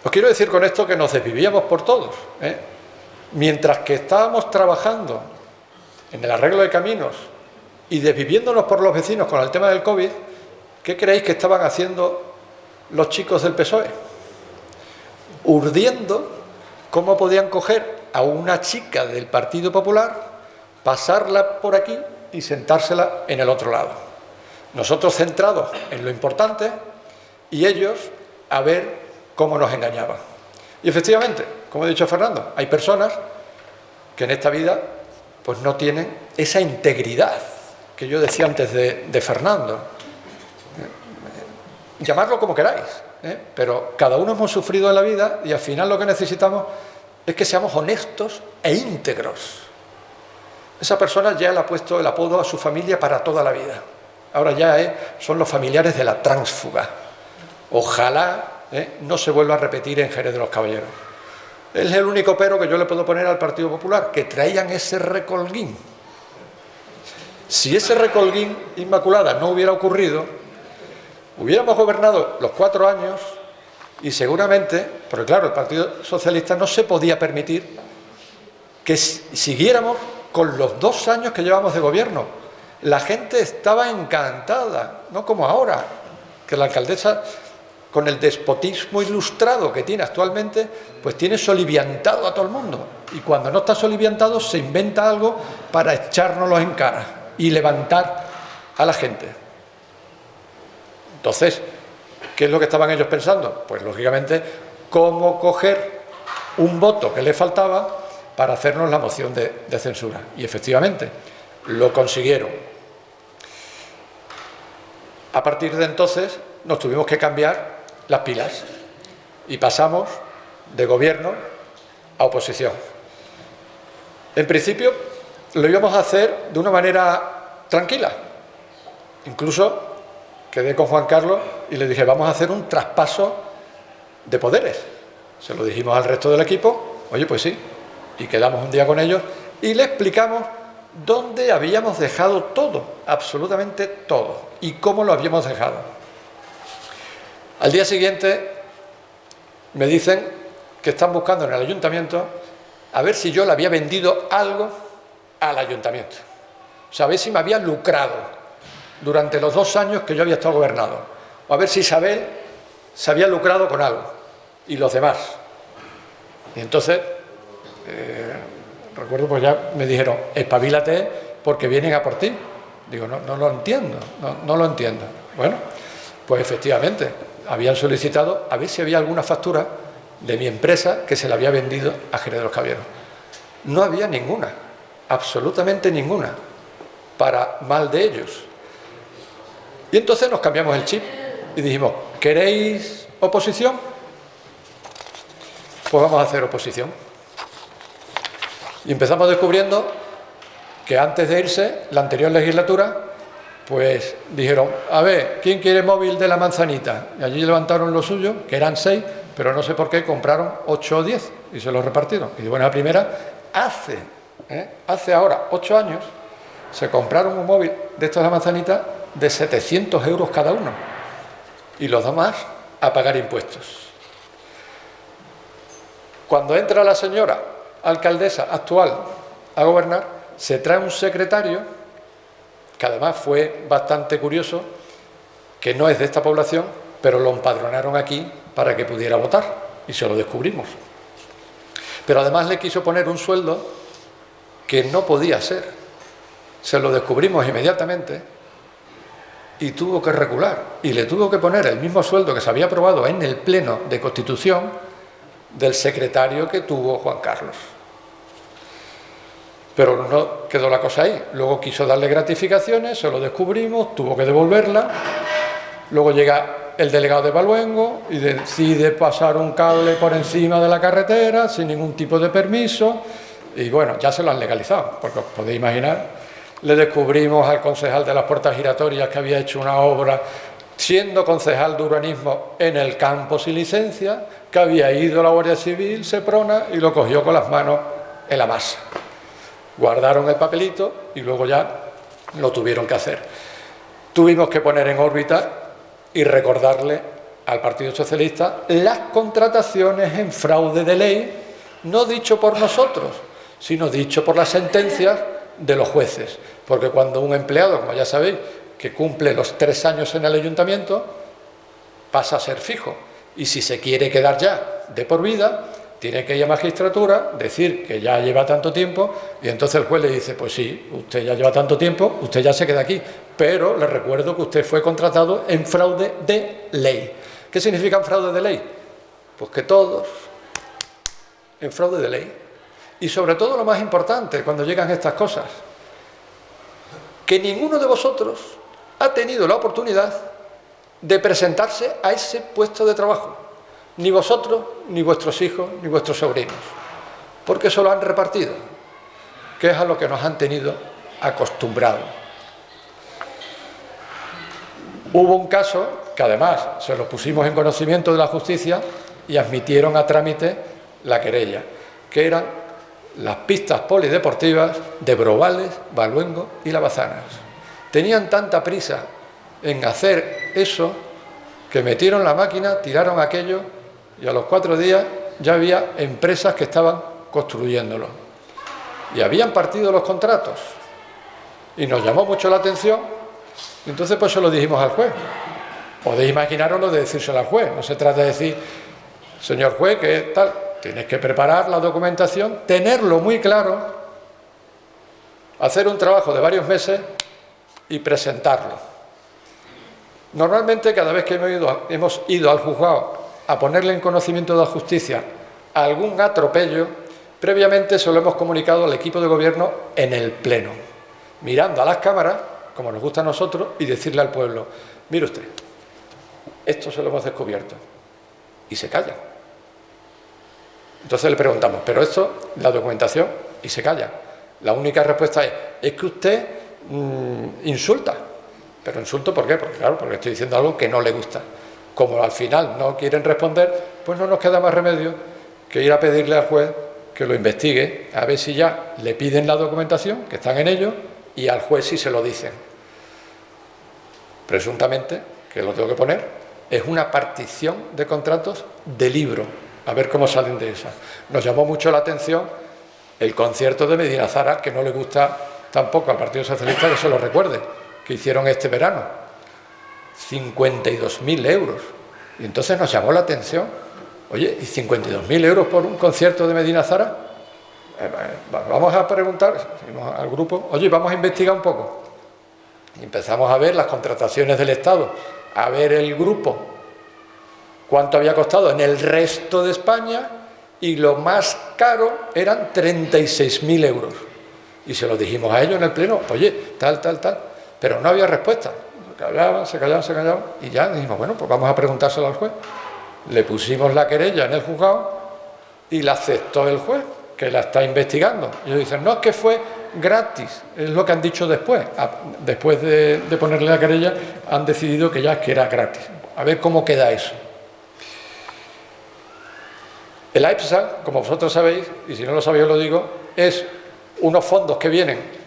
Os quiero decir con esto que nos desvivíamos por todos, ¿eh? Mientras que estábamos trabajando en el arreglo de caminos y desviviéndonos por los vecinos con el tema del COVID, ¿qué creéis que estaban haciendo los chicos del PSOE? Urdiendo cómo podían coger a una chica del Partido Popular, pasarla por aquí y sentársela en el otro lado. Nosotros centrados en lo importante y ellos a ver cómo nos engañaban. Y efectivamente, como ha dicho Fernando, hay personas que en esta vida pues no tienen esa integridad que yo decía antes de Fernando. Llamadlo como queráis, pero cada uno hemos sufrido en la vida y al final lo que necesitamos es que seamos honestos e íntegros. Esa persona ya le ha puesto el apodo a su familia para toda la vida. Ahora ya son los familiares de la tránsfuga. Ojalá no se vuelva a repetir en Jerez de los Caballeros. Es el único pero que yo le puedo poner al Partido Popular, que traían ese recolguín. Si ese recolguín, Inmaculada, no hubiera ocurrido, hubiéramos gobernado los 4 años y seguramente, porque claro, el Partido Socialista no se podía permitir que siguiéramos con los 2 años que llevamos de gobierno. La gente estaba encantada, no como ahora, que la alcaldesa, con el despotismo ilustrado que tiene actualmente, pues tiene soliviantado a todo el mundo. Y cuando no está soliviantado, se inventa algo para echárnoslo en cara y levantar a la gente. Entonces, ¿qué es lo que estaban ellos pensando? Pues lógicamente, cómo coger un voto que le faltaba para hacernos la moción de censura. Y efectivamente, lo consiguieron. A partir de entonces, nos tuvimos que cambiar las pilas y pasamos de gobierno a oposición. En principio lo íbamos a hacer de una manera tranquila. Incluso quedé con Juan Carlos y le dije, vamos a hacer un traspaso de poderes. Se lo dijimos al resto del equipo, oye, pues sí, y quedamos un día con ellos y le explicamos dónde habíamos dejado todo, absolutamente todo, y cómo lo habíamos dejado. Al día siguiente me dicen que están buscando en el ayuntamiento a ver si yo le había vendido algo al ayuntamiento. O sea, a ver si me había lucrado durante los 2 años que yo había estado gobernado. O a ver si Isabel se había lucrado con algo. Y los demás. Y entonces, recuerdo, pues ya me dijeron, espabilate porque vienen a por ti. Digo, no lo entiendo, no lo entiendo. Bueno, pues efectivamente, habían solicitado a ver si había alguna factura de mi empresa que se la había vendido a Jerez de los Caballeros. No había ninguna, absolutamente ninguna, para mal de ellos. Y entonces nos cambiamos el chip y dijimos, ¿queréis oposición? Pues vamos a hacer oposición. Y empezamos descubriendo que antes de irse, la anterior legislatura, pues dijeron, a ver, ¿quién quiere móvil de la manzanita? Y allí levantaron lo suyo, que eran 6, pero no sé por qué compraron 8 o 10 y se los repartieron. Y de buena primera, hace ahora 8 años, se compraron un móvil de estos de la manzanita de 700 euros cada uno. Y los demás a pagar impuestos. Cuando entra la señora alcaldesa actual a gobernar, se trae un secretario, que además fue bastante curioso, que no es de esta población, pero lo empadronaron aquí para que pudiera votar, y se lo descubrimos. Pero además le quiso poner un sueldo que no podía ser. Se lo descubrimos inmediatamente y tuvo que recular, y le tuvo que poner el mismo sueldo que se había aprobado en el Pleno de Constitución del secretario que tuvo Juan Carlos. Pero no quedó la cosa ahí. Luego quiso darle gratificaciones, se lo descubrimos, tuvo que devolverla. Luego llega el delegado de Baluengo y decide pasar un cable por encima de la carretera sin ningún tipo de permiso. Y bueno, ya se lo han legalizado, porque os podéis imaginar. Le descubrimos al concejal de las puertas giratorias que había hecho una obra siendo concejal de urbanismo en el campo sin licencia, que había ido a la Guardia Civil, Seprona, y lo cogió con las manos en la masa. Guardaron el papelito y luego ya lo tuvieron que hacer. Tuvimos que poner en órbita y recordarle al Partido Socialista las contrataciones en fraude de ley, no dicho por nosotros, sino dicho por las sentencias de los jueces. Porque cuando un empleado, como ya sabéis, que cumple los 3 años en el ayuntamiento, pasa a ser fijo. Y si se quiere quedar ya de por vida, tiene que ir a magistratura, decir que ya lleva tanto tiempo, y entonces el juez le dice, pues sí, usted ya lleva tanto tiempo, usted ya se queda aquí, pero le recuerdo que usted fue contratado en fraude de ley. ¿Qué significa en fraude de ley? Pues que todos, en fraude de ley. Y sobre todo lo más importante, cuando llegan estas cosas, que ninguno de vosotros ha tenido la oportunidad de presentarse a ese puesto de trabajo. Ni vosotros, ni vuestros hijos, ni vuestros sobrinos, porque eso lo han repartido, que es a lo que nos han tenido acostumbrados. Hubo un caso que además se lo pusimos en conocimiento de la justicia y admitieron a trámite la querella, que eran las pistas polideportivas de Brovales, Baluengo y Lavazanas. Tenían tanta prisa en hacer eso que metieron la máquina, tiraron aquello, y a los 4 días ya había empresas que estaban construyéndolo. Y habían partido los contratos. Y nos llamó mucho la atención. Y entonces pues se lo dijimos al juez. Podéis imaginaros lo de decírselo al juez. No se trata de decir, señor juez, que tal. Tienes que preparar la documentación, tenerlo muy claro, hacer un trabajo de varios meses y presentarlo. Normalmente cada vez que hemos ido al juzgado a ponerle en conocimiento de la justicia algún atropello, previamente se lo hemos comunicado al equipo de gobierno en el Pleno, mirando a las cámaras, como nos gusta a nosotros, y decirle al pueblo, mire usted, esto se lo hemos descubierto. Y se callan. Entonces le preguntamos, ¿pero esto, la documentación? Y se calla. La única respuesta es que usted insulta. ¿Pero insulto por qué? Porque claro, porque estoy diciendo algo que no le gusta. Como al final no quieren responder, pues no nos queda más remedio que ir a pedirle al juez que lo investigue, a ver si ya le piden la documentación, que están en ello, y al juez si se lo dicen. Presuntamente, que lo tengo que poner, es una partición de contratos de libro. A ver cómo salen de esa. Nos llamó mucho la atención el concierto de Medina Zara, que no le gusta tampoco al Partido Socialista que se lo recuerde, que hicieron este verano. 52.000 euros. Y entonces nos llamó la atención, oye, ¿y 52.000 euros por un concierto de Medina Zara? Vamos a preguntar al grupo, oye, vamos a investigar un poco. Y empezamos a ver las contrataciones del Estado, a ver el grupo, cuánto había costado en el resto de España, y lo más caro eran 36.000 euros. Y se lo dijimos a ellos en el pleno, oye, tal, pero no había respuesta. Se callaban, y ya dijimos, bueno, pues vamos a preguntárselo al juez. Le pusimos la querella en el juzgado y la aceptó el juez, que la está investigando. Y ellos dicen, no, es que fue gratis, es lo que han dicho después. Después de ponerle la querella, han decidido que era gratis. A ver cómo queda eso. El AEPSA, como vosotros sabéis, y si no lo sabéis os lo digo, es unos fondos que vienen,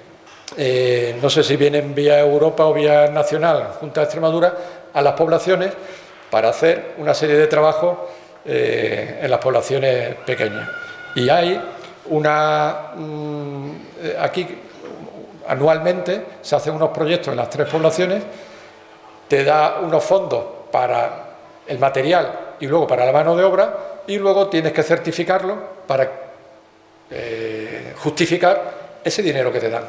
no sé si vienen vía Europa o vía nacional, Junta de Extremadura, a las poblaciones para hacer una serie de trabajos en las poblaciones pequeñas. Y hay aquí anualmente se hacen unos proyectos en las 3 poblaciones, te da unos fondos para el material y luego para la mano de obra, y luego tienes que certificarlo para justificar ese dinero que te dan.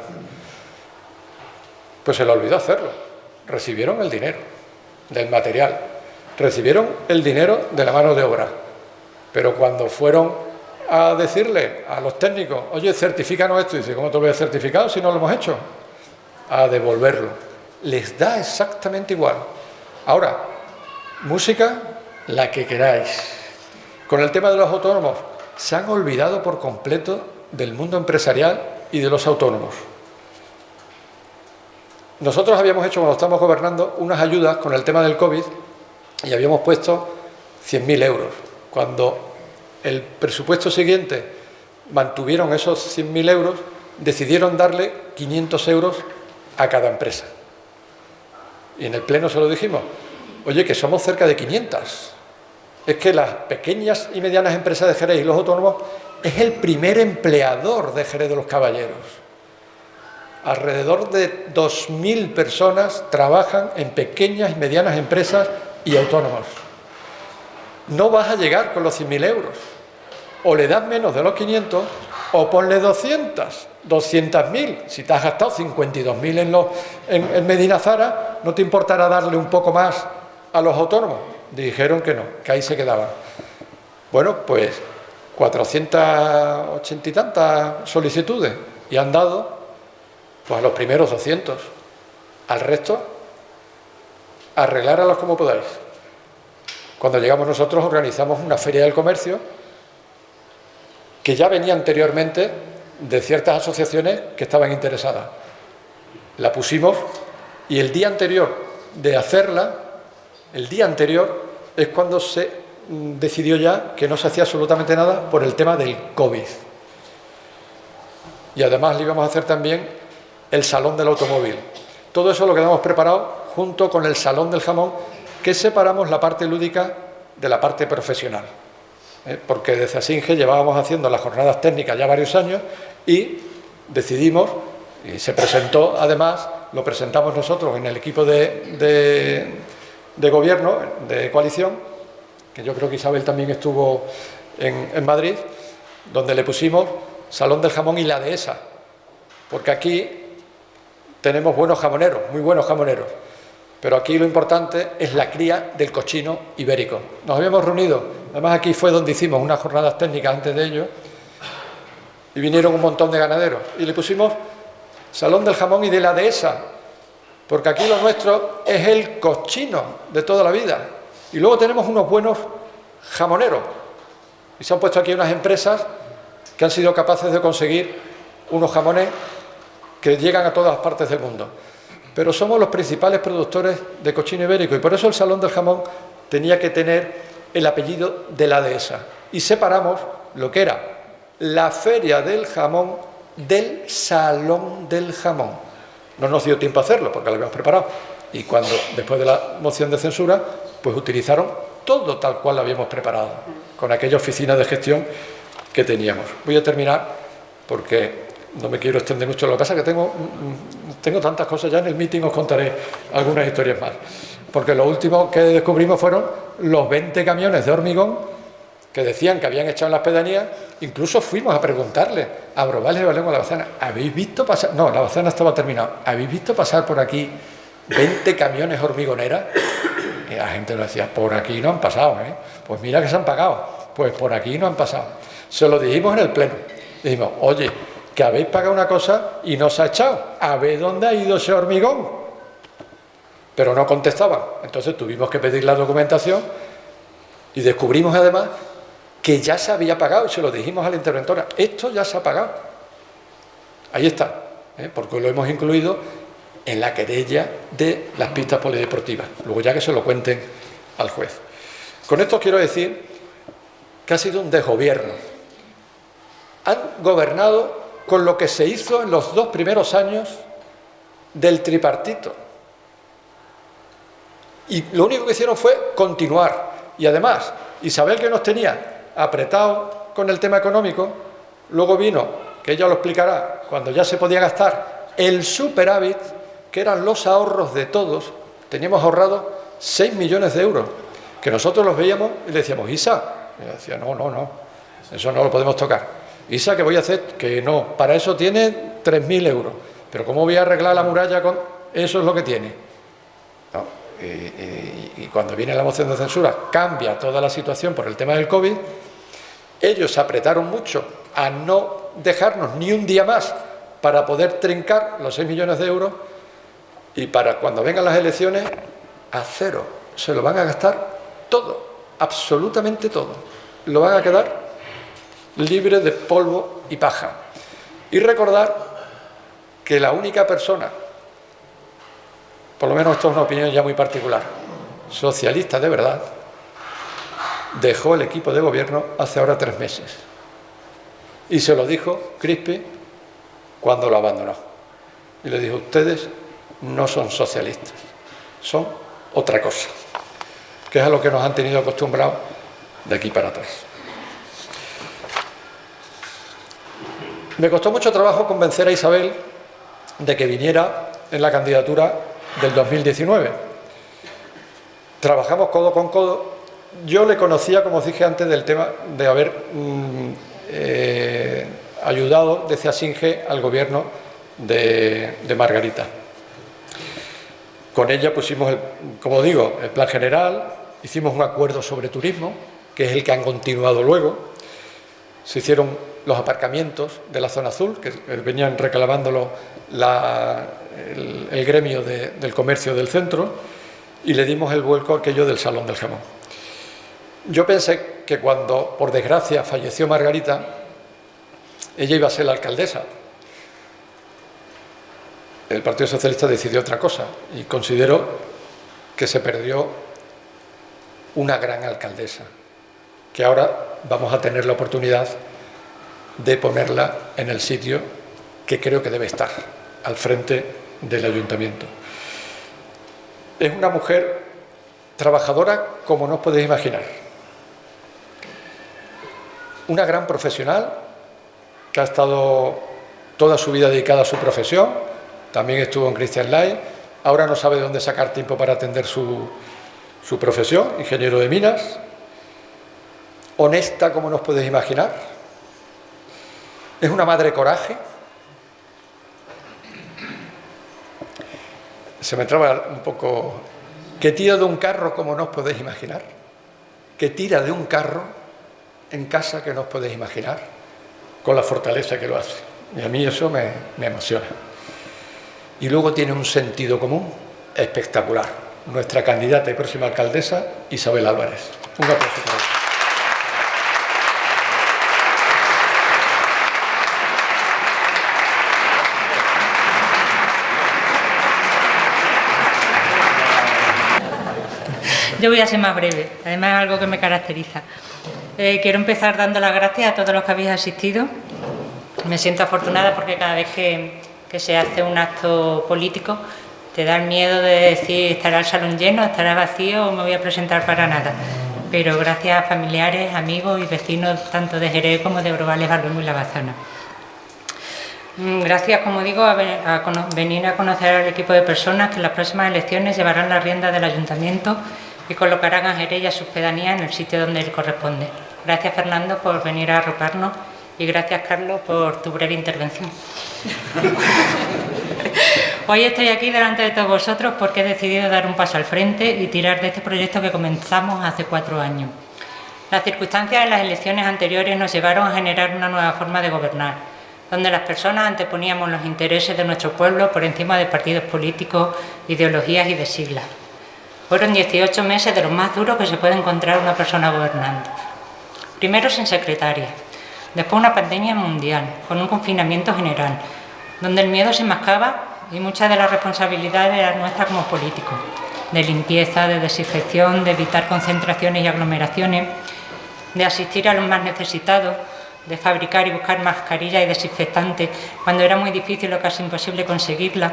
Pues se le olvidó hacerlo. Recibieron el dinero del material, recibieron el dinero de la mano de obra, pero cuando fueron a decirle a los técnicos, oye, certifícanos esto, y dice, ¿cómo te lo voy a certificar si no lo hemos hecho? A devolverlo. Les da exactamente igual. Ahora, música, la que queráis. Con el tema de los autónomos, se han olvidado por completo del mundo empresarial y de los autónomos. Nosotros habíamos hecho, cuando estábamos gobernando, unas ayudas con el tema del COVID y habíamos puesto 100.000 euros. Cuando el presupuesto siguiente mantuvieron esos 100.000 euros, decidieron darle 500 euros a cada empresa. Y en el pleno se lo dijimos, oye, que somos cerca de 500. Es que las pequeñas y medianas empresas de Jerez y los autónomos es el primer empleador de Jerez de los Caballeros. Alrededor de 2.000 personas trabajan en pequeñas y medianas empresas y autónomos. No vas a llegar con los 100.000 euros. O le das menos de los 500 o ponle 200.000. Si te has gastado 52.000 en Medina Zara, ¿no te importará darle un poco más a los autónomos? Dijeron que no, que ahí se quedaban. Bueno, pues 480 y tantas solicitudes y han dado pues a los primeros 200. Al resto, arregláralos como podáis. Cuando llegamos nosotros organizamos una feria del comercio que ya venía anteriormente de ciertas asociaciones que estaban interesadas. La pusimos y el día anterior de hacerla, el día anterior es cuando se decidió ya que no se hacía absolutamente nada por el tema del COVID. Y además le íbamos a hacer también el Salón del Automóvil. Todo eso lo quedamos preparado junto con el Salón del Jamón, que separamos la parte lúdica de la parte profesional. Porque desde Asinge llevábamos haciendo las jornadas técnicas ya varios años y decidimos, y se presentó además, lo presentamos nosotros en el equipo de gobierno, de coalición, que yo creo que Isabel también estuvo en Madrid, donde le pusimos Salón del Jamón y la Dehesa, porque aquí tenemos buenos jamoneros, muy buenos jamoneros, pero aquí lo importante es la cría del cochino ibérico. Nos habíamos reunido, además aquí fue donde hicimos unas jornadas técnicas antes de ello, y vinieron un montón de ganaderos, y le pusimos Salón del Jamón y de la Dehesa, porque aquí lo nuestro es el cochino de toda la vida. Y luego tenemos unos buenos jamoneros, Y se han puesto aquí unas empresas que han sido capaces de conseguir unos jamones que llegan a todas partes del mundo. Pero somos los principales productores de cochino ibérico y por eso el Salón del Jamón tenía que tener el apellido de la dehesa. Y separamos lo que era la Feria del Jamón del Salón del Jamón. No nos dio tiempo a hacerlo porque lo habíamos preparado. Y cuando, después de la moción de censura, pues utilizaron todo tal cual lo habíamos preparado, con aquella oficina de gestión que teníamos. Voy a terminar porque no me quiero extender mucho. Lo que pasa es que tengo tantas cosas, ya en el meeting os contaré algunas historias más. Porque lo último que descubrimos fueron los 20 camiones de hormigón que decían que habían echado en las pedanías. Incluso fuimos a preguntarle a Brobales y a la Bazana, ¿habéis visto pasar? No, la Bazana estaba terminada. ¿Habéis visto pasar por aquí 20 camiones hormigoneras? Y la gente nos decía, por aquí no han pasado, ¿eh? Pues mira que se han pagado. Pues por aquí no han pasado. Se lo dijimos en el pleno. Dijimos, oye, que habéis pagado una cosa y no se ha echado. A ver dónde ha ido ese hormigón. Pero no contestaban. Entonces tuvimos que pedir la documentación y descubrimos además que ya se había pagado, y se lo dijimos a la interventora, esto ya se ha pagado. Ahí está, porque lo hemos incluido en la querella de las pistas polideportivas. Luego ya que se lo cuenten al juez. Con esto quiero decir que ha sido un desgobierno. Han gobernado con lo que se hizo en los 2 primeros años del tripartito. Y lo único que hicieron fue continuar. Y además, Isabel, que nos tenía apretado con el tema económico, luego vino, que ella lo explicará, cuando ya se podía gastar el superávit, que eran los ahorros de todos. Teníamos ahorrado 6 millones de euros, que nosotros los veíamos y le decíamos, Isa, y ella decía, no, eso no lo podemos tocar. Isa, ¿qué voy a hacer? Que no, para eso tiene 3.000 euros, pero ¿cómo voy a arreglar la muralla con eso? Es lo que tiene. No. Y cuando viene la moción de censura cambia toda la situación por el tema del COVID. Ellos se apretaron mucho a no dejarnos ni un día más para poder trincar los 6 millones de euros y para cuando vengan las elecciones a cero, se lo van a gastar todo, absolutamente todo, lo van a quedar libre de polvo y paja. Y recordar que la única persona, por lo menos esto es una opinión ya muy particular, socialista de verdad, dejó el equipo de gobierno hace ahora 3 meses. Y se lo dijo Crispi cuando lo abandonó. Y le dijo, ustedes no son socialistas, son otra cosa, que es a lo que nos han tenido acostumbrados de aquí para atrás. Me costó mucho trabajo convencer a Isabel de que viniera en la candidatura del 2019. Trabajamos codo con codo. Yo le conocía, como os dije antes, del tema de haber ayudado desde Asinge al gobierno de Margarita. Con ella pusimos, como digo, el plan general, hicimos un acuerdo sobre turismo, que es el que han continuado luego. Se hicieron los aparcamientos de la zona azul, que venían reclamándolo el gremio del comercio del centro, y le dimos el vuelco a aquello del Salón del Jamón. Yo pensé que cuando, por desgracia, falleció Margarita, ella iba a ser la alcaldesa. El Partido Socialista decidió otra cosa y considero que se perdió una gran alcaldesa, que ahora vamos a tener la oportunidad de ponerla en el sitio que creo que debe estar, al frente del ayuntamiento. Es una mujer trabajadora como no os podéis imaginar. Una gran profesional que ha estado toda su vida dedicada a su profesión. También estuvo en Christian Light. Ahora no sabe de dónde sacar tiempo para atender su profesión, ingeniero de minas. Honesta como no os podéis imaginar. Es una madre coraje. Se me traba un poco. Que tira de un carro como no os podéis imaginar. Que tira de un carro en casa que no os podéis imaginar, con la fortaleza que lo hace. Y a mí eso me emociona. Y luego tiene un sentido común espectacular. Nuestra candidata y próxima alcaldesa, Isabel Álvarez. Un aplauso para ella.
Yo voy a ser más breve, además es algo que me caracteriza. Quiero empezar dando las gracias a todos los que habéis asistido. Me siento afortunada porque cada vez que se hace un acto político te da el miedo de decir estará el salón lleno, estará vacío o me voy a presentar para nada. Pero gracias a familiares, amigos y vecinos tanto de Jerez como de Brovales, Valbuengo y La Bazana. Gracias, como digo, a venir a conocer al equipo de personas que en las próximas elecciones llevarán la rienda del ayuntamiento y colocarán a Jerez y a sus pedanías en el sitio donde le corresponde. Gracias, Fernando, por venir a arroparnos y gracias, Carlos, por tu breve intervención. Hoy estoy aquí delante de todos vosotros porque he decidido dar un paso al frente y tirar de este proyecto que comenzamos hace 4 años. Las circunstancias de las elecciones anteriores nos llevaron a generar una nueva forma de gobernar, donde las personas anteponíamos los intereses de nuestro pueblo por encima de partidos políticos, ideologías y de siglas. Fueron 18 meses de los más duros que se puede encontrar una persona gobernando. Primero sin secretaria, después una pandemia mundial, con un confinamiento general, donde el miedo se mascaba y muchas de las responsabilidades eran nuestras como políticos, de limpieza, de desinfección, de evitar concentraciones y aglomeraciones, de asistir a los más necesitados, de fabricar y buscar mascarillas y desinfectantes cuando era muy difícil o casi imposible conseguirlas.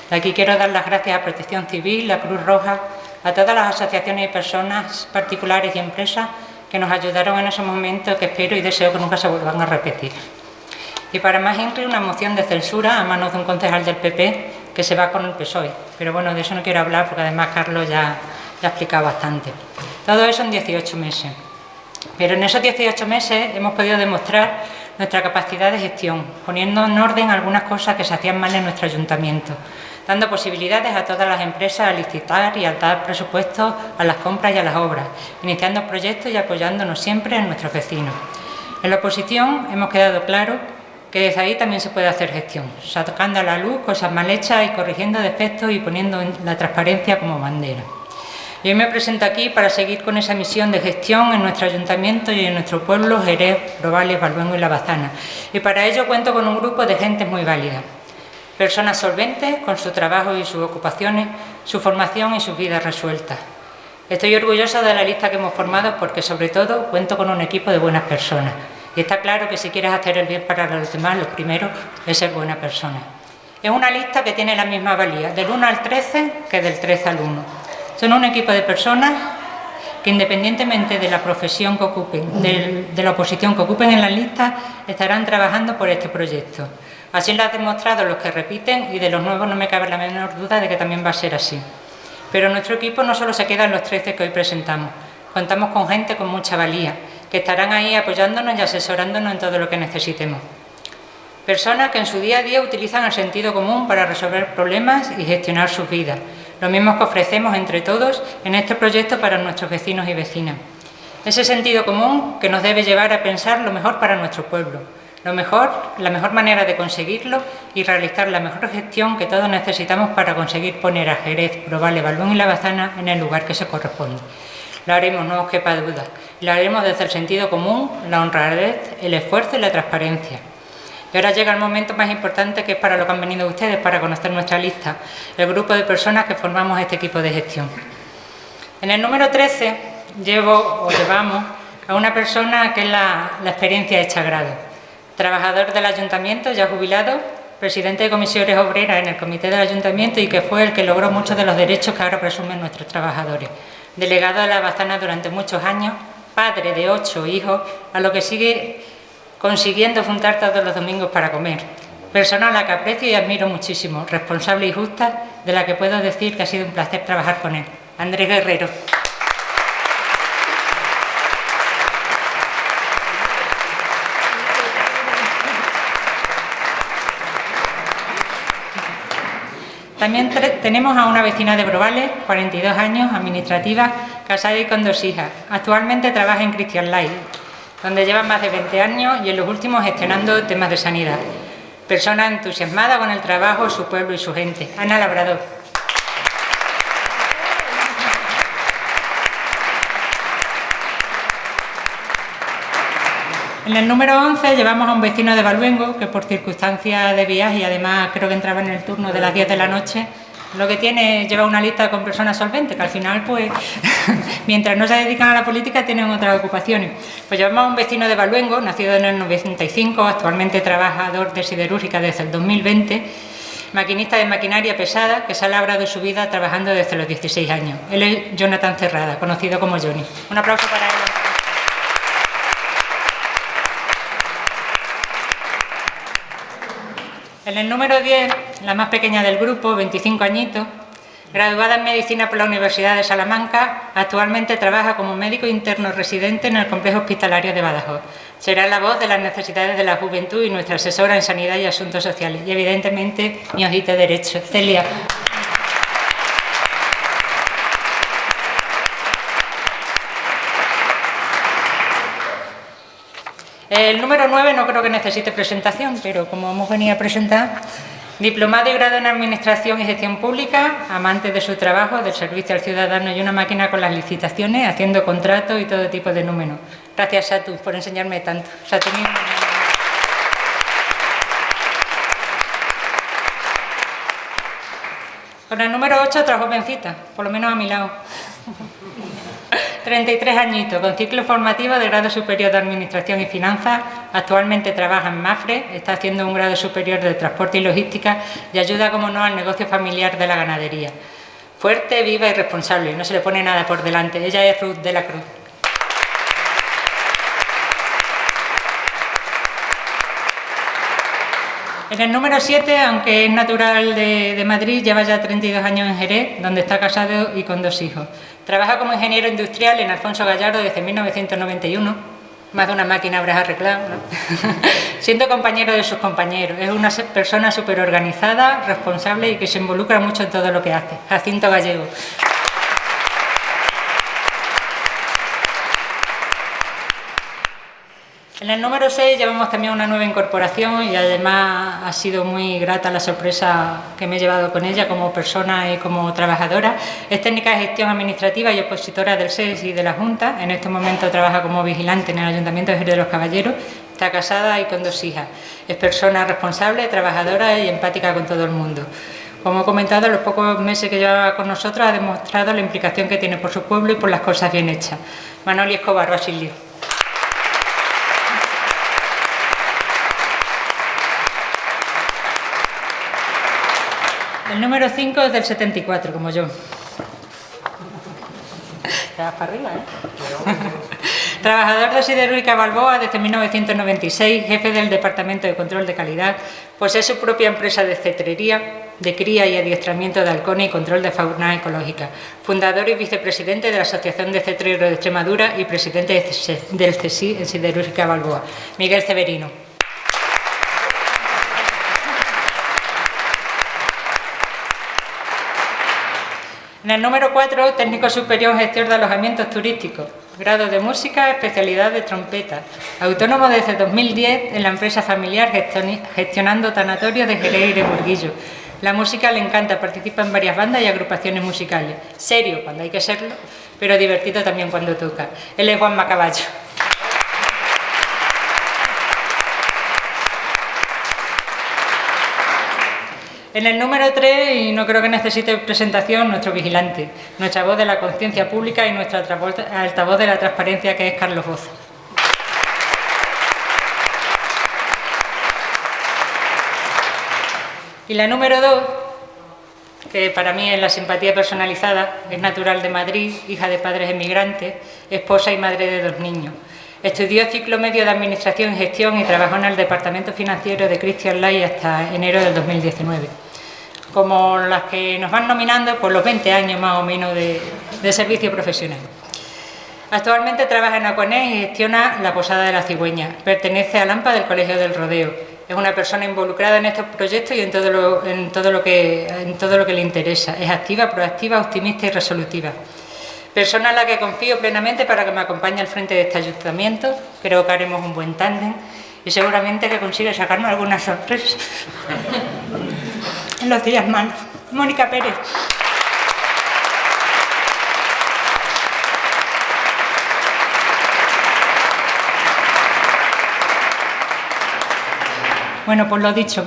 De aquí quiero dar las gracias a Protección Civil, a Cruz Roja, a todas las asociaciones y personas particulares y empresas que nos ayudaron en esos momentos que espero y deseo que nunca se vuelvan a repetir. Y para más INRI, una moción de censura a manos de un concejal del PP que se va con el PSOE. Pero bueno, de eso no quiero hablar porque además Carlos ya ha explicado bastante. Todo eso en 18 meses. Pero en esos 18 meses hemos podido demostrar nuestra capacidad de gestión, poniendo en orden algunas cosas que se hacían mal en nuestro ayuntamiento, dando posibilidades a todas las empresas a licitar y a dar presupuestos a las compras y a las obras, iniciando proyectos y apoyándonos siempre en nuestros vecinos. En la oposición hemos quedado claro que desde ahí también se puede hacer gestión, sacando a la luz cosas mal hechas y corrigiendo defectos y poniendo la transparencia como bandera. Y hoy me presento aquí para seguir con esa misión de gestión en nuestro ayuntamiento y en nuestro pueblo, Jerez, Brovales, Valbuengo y La Bazana. Y para ello cuento con un grupo de gente muy válida. Personas solventes con su trabajo y sus ocupaciones, su formación y sus vidas resueltas. Estoy orgullosa de la lista que hemos formado porque sobre todo cuento con un equipo de buenas personas. Y está claro que si quieres hacer el bien para los demás, lo primero es ser buena persona. Es una lista que tiene la misma valía del 1 al 13 que del 13 al 1. Son un equipo de personas que independientemente de la profesión que ocupen, de la oposición que ocupen en las listas, estarán trabajando por este proyecto. Así lo han demostrado los que repiten y de los nuevos no me cabe la menor duda de que también va a ser así. Pero nuestro equipo no solo se queda en los 13 que hoy presentamos, contamos con gente con mucha valía, que estarán ahí apoyándonos y asesorándonos en todo lo que necesitemos. Personas que en su día a día utilizan el sentido común para resolver problemas y gestionar sus vidas, lo mismo que ofrecemos entre todos en este proyecto para nuestros vecinos y vecinas. Ese sentido común que nos debe llevar a pensar lo mejor para nuestro pueblo, la mejor manera de conseguirlo y realizar la mejor gestión que todos necesitamos para conseguir poner a Jerez, Brovales, Valbuengo y La Bazana en el lugar que se corresponde. Lo haremos, no os quepa duda. Lo haremos desde el sentido común, la honradez, el esfuerzo y la transparencia. Y ahora llega el momento más importante, que es para lo que han venido ustedes, para conocer nuestra lista, el grupo de personas que formamos este equipo de gestión. En el número 13 llevamos a una persona que es la experiencia hecha grado. Trabajador del ayuntamiento, ya jubilado, presidente de comisiones obreras en el comité del ayuntamiento y que fue el que logró muchos de los derechos que ahora presumen nuestros trabajadores. Delegado de La Bazana durante muchos años, padre de 8 hijos, a lo que sigue consiguiendo juntar todos los domingos para comer. Persona a la que aprecio y admiro muchísimo, responsable y justa, de la que puedo decir que ha sido un placer trabajar con él. Andrés Guerrero. También tenemos a una vecina de Brovales, 42 años, administrativa, casada y con 2 hijas. Actualmente trabaja en Christian Life, donde lleva más de 20 años y en los últimos gestionando temas de sanidad. Persona entusiasmada con el trabajo, su pueblo y su gente. Ana Labrador. En el número 11 llevamos a un vecino de Valbuengo que por circunstancias de viaje y además creo que entraba en el turno de las 10 de la noche, lo que tiene lleva una lista con personas solventes, que al final pues mientras no se dedican a la política tienen otras ocupaciones. Pues llevamos a un vecino de Valluengo, nacido en el 95, actualmente trabajador de siderúrgica desde el 2020, maquinista de maquinaria pesada, que se ha labrado su vida trabajando desde los 16 años. Él es Jonathan Cerrada, conocido como Johnny. Un aplauso para él. En el número 10, la más pequeña del grupo, 25 añitos, graduada en Medicina por la Universidad de Salamanca, actualmente trabaja como médico interno residente en el Complejo Hospitalario de Badajoz. Será la voz de las necesidades de la juventud y nuestra asesora en Sanidad y Asuntos Sociales. Y, evidentemente, mi ojito derecho, Celia. El número 9 no creo que necesite presentación, pero como hemos venido a presentar, diplomado y grado en Administración y Gestión Pública, amante de su trabajo, del servicio al ciudadano y una máquina con las licitaciones, haciendo contratos y todo tipo de números. Gracias, Satu, por enseñarme tanto. Saturnino. Con el número 8, otra jovencita, por lo menos a mi lado. 33 añitos, con ciclo formativo de grado superior de Administración y Finanzas. Actualmente trabaja en Mafre, está haciendo un grado superior de Transporte y Logística y ayuda, como no, al negocio familiar de la ganadería. Fuerte, viva y responsable, no se le pone nada por delante. Ella es Ruth de la Cruz. En el número 7, aunque es natural de Madrid, lleva ya 32 años en Jerez, donde está casado y con 2 hijos. Trabaja como ingeniero industrial en Alfonso Gallardo desde 1991. Más de una máquina habrás arreglado, ¿no? Siendo compañero de sus compañeros. Es una persona súper organizada, responsable y que se involucra mucho en todo lo que hace. Jacinto Gallego. En el número 6 llevamos también una nueva incorporación y además ha sido muy grata la sorpresa que me he llevado con ella como persona y como trabajadora. Es técnica de gestión administrativa y opositora del SES y de la Junta. En este momento trabaja como vigilante en el Ayuntamiento de Jerez de los Caballeros. Está casada y con 2 hijas. Es persona responsable, trabajadora y empática con todo el mundo. Como he comentado, en los pocos meses que lleva con nosotros ha demostrado la implicación que tiene por su pueblo y por las cosas bien hechas. Manoli Escobar, Basilio. El número 5 es del 74, como yo. Te vas para arriba, ¿eh? Trabajador de Siderúrgica Balboa desde 1996, jefe del Departamento de Control de Calidad, posee su propia empresa de cetrería, de cría y adiestramiento de halcones y control de fauna ecológica. Fundador y vicepresidente de la Asociación de Cetreros de Extremadura y presidente del CSI en Siderúrgica Balboa. Miguel Severino. En el número 4, técnico superior en gestión de alojamientos turísticos, grado de música, especialidad de trompeta, autónomo desde 2010 en la empresa familiar gestionando tanatorios de Jerez y de Burguillo. La música le encanta, participa en varias bandas y agrupaciones musicales. Serio cuando hay que serlo, pero divertido también cuando toca. Él es Juan Macaballo. En el número 3, y no creo que necesite presentación, nuestro vigilante, nuestra voz de la conciencia pública y nuestra altavoz de la transparencia, que es Carlos Boza. Y la número 2, que para mí es la simpatía personalizada, es natural de Madrid, hija de padres emigrantes, esposa y madre de 2 niños. Estudió ciclo medio de Administración y Gestión y trabajó en el Departamento Financiero de Christian Lay hasta enero del 2019. Como las que nos van nominando por los 20 años más o menos de servicio profesional. Actualmente trabaja en Acuanés y gestiona la Posada de la Cigüeña. Pertenece al AMPA del Colegio del Rodeo. Es una persona involucrada en estos proyectos y en todo lo que le interesa. Es activa, proactiva, optimista y resolutiva. Persona en la que confío plenamente para que me acompañe al frente de este ayuntamiento. Creo que haremos un buen tándem y seguramente que consiga sacarnos algunas sorpresas en los días malos. Mónica Pérez. Bueno, pues lo dicho,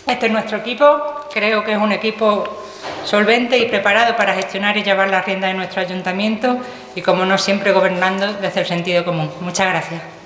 este es nuestro equipo. Creo que es un equipo solvente y preparado para gestionar y llevar las riendas de nuestro ayuntamiento. y, como no, siempre gobernando desde el sentido común. Muchas gracias.